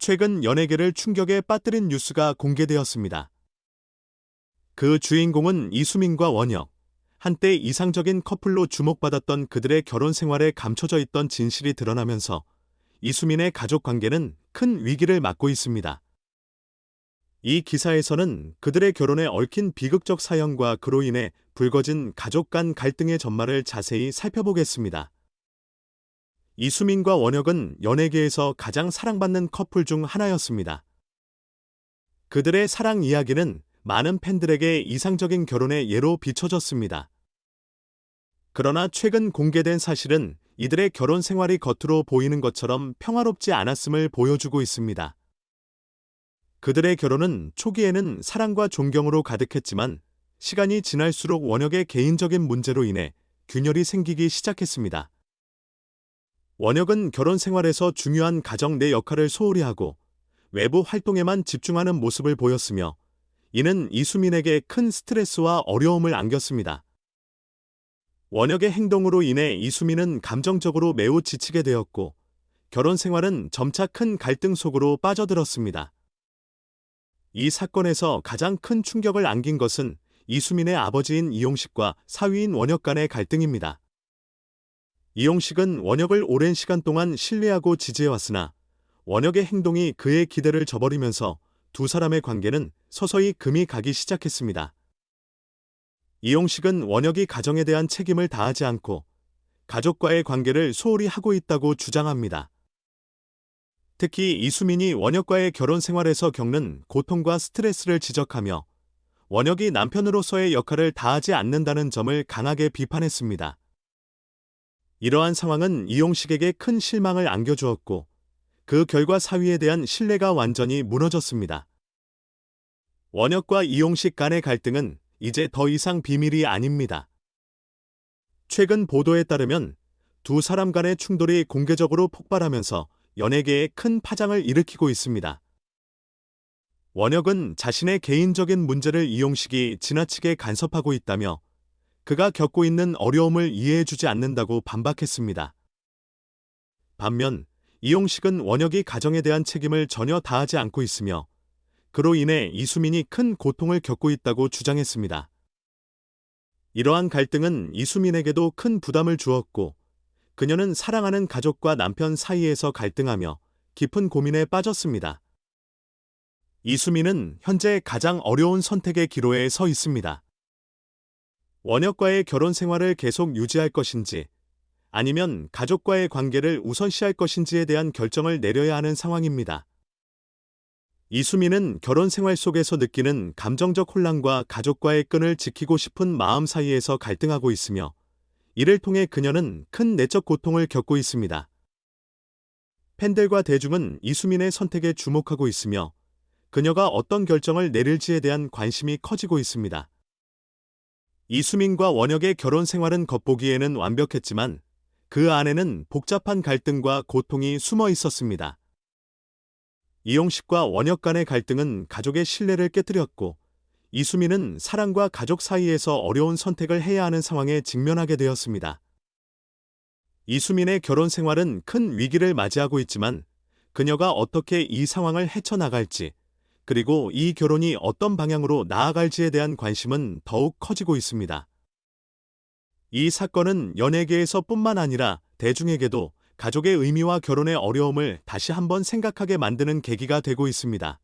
최근 연예계를 충격에 빠뜨린 뉴스가 공개되었습니다. 그 주인공은 이수민과 원혁. 한때 이상적인 커플로 주목받았던 그들의 결혼 생활에 감춰져 있던 진실이 드러나면서 이수민의 가족 관계는 큰 위기를 맞고 있습니다. 이 기사에서는 그들의 결혼에 얽힌 비극적 사연과 그로 인해 불거진 가족 간 갈등의 전말을 자세히 살펴보겠습니다. 이수민과 원혁은 연예계에서 가장 사랑받는 커플 중 하나였습니다. 그들의 사랑 이야기는 많은 팬들에게 이상적인 결혼의 예로 비춰졌습니다. 그러나 최근 공개된 사실은 이들의 결혼 생활이 겉으로 보이는 것처럼 평화롭지 않았음을 보여주고 있습니다. 그들의 결혼은 초기에는 사랑과 존경으로 가득했지만 시간이 지날수록 원혁의 개인적인 문제로 인해 균열이 생기기 시작했습니다. 원혁은 결혼 생활에서 중요한 가정 내 역할을 소홀히 하고 외부 활동에만 집중하는 모습을 보였으며 이는 이수민에게 큰 스트레스와 어려움을 안겼습니다. 원혁의 행동으로 인해 이수민은 감정적으로 매우 지치게 되었고 결혼 생활은 점차 큰 갈등 속으로 빠져들었습니다. 이 사건에서 가장 큰 충격을 안긴 것은 이수민의 아버지인 이용식과 사위인 원혁 간의 갈등입니다. 이용식은 원혁을 오랜 시간 동안 신뢰하고 지지해왔으나 원혁의 행동이 그의 기대를 저버리면서 두 사람의 관계는 서서히 금이 가기 시작했습니다. 이용식은 원혁이 가정에 대한 책임을 다하지 않고 가족과의 관계를 소홀히 하고 있다고 주장합니다. 특히 이수민이 원혁과의 결혼 생활에서 겪는 고통과 스트레스를 지적하며 원혁이 남편으로서의 역할을 다하지 않는다는 점을 강하게 비판했습니다. 이러한 상황은 이용식에게 큰 실망을 안겨주었고 그 결과 사위에 대한 신뢰가 완전히 무너졌습니다. 원혁과 이용식 간의 갈등은 이제 더 이상 비밀이 아닙니다. 최근 보도에 따르면 두 사람 간의 충돌이 공개적으로 폭발하면서 연예계에 큰 파장을 일으키고 있습니다. 원혁은 자신의 개인적인 문제를 이용식이 지나치게 간섭하고 있다며 그가 겪고 있는 어려움을 이해해주지 않는다고 반박했습니다. 반면 이용식은 원혁이 가정에 대한 책임을 전혀 다하지 않고 있으며 그로 인해 이수민이 큰 고통을 겪고 있다고 주장했습니다. 이러한 갈등은 이수민에게도 큰 부담을 주었고 그녀는 사랑하는 가족과 남편 사이에서 갈등하며 깊은 고민에 빠졌습니다. 이수민은 현재 가장 어려운 선택의 기로에 서 있습니다. 원혁과의 결혼 생활을 계속 유지할 것인지 아니면 가족과의 관계를 우선시할 것인지에 대한 결정을 내려야 하는 상황입니다. 이수민은 결혼 생활 속에서 느끼는 감정적 혼란과 가족과의 끈을 지키고 싶은 마음 사이에서 갈등하고 있으며 이를 통해 그녀는 큰 내적 고통을 겪고 있습니다. 팬들과 대중은 이수민의 선택에 주목하고 있으며 그녀가 어떤 결정을 내릴지에 대한 관심이 커지고 있습니다. 이수민과 원혁의 결혼 생활은 겉보기에는 완벽했지만 그 안에는 복잡한 갈등과 고통이 숨어 있었습니다. 이용식과 원혁 간의 갈등은 가족의 신뢰를 깨뜨렸고 이수민은 사랑과 가족 사이에서 어려운 선택을 해야 하는 상황에 직면하게 되었습니다. 이수민의 결혼 생활은 큰 위기를 맞이하고 있지만 그녀가 어떻게 이 상황을 헤쳐나갈지 그리고 이 결혼이 어떤 방향으로 나아갈지에 대한 관심은 더욱 커지고 있습니다. 이 사건은 연예계에서 뿐만 아니라 대중에게도 가족의 의미와 결혼의 어려움을 다시 한번 생각하게 만드는 계기가 되고 있습니다.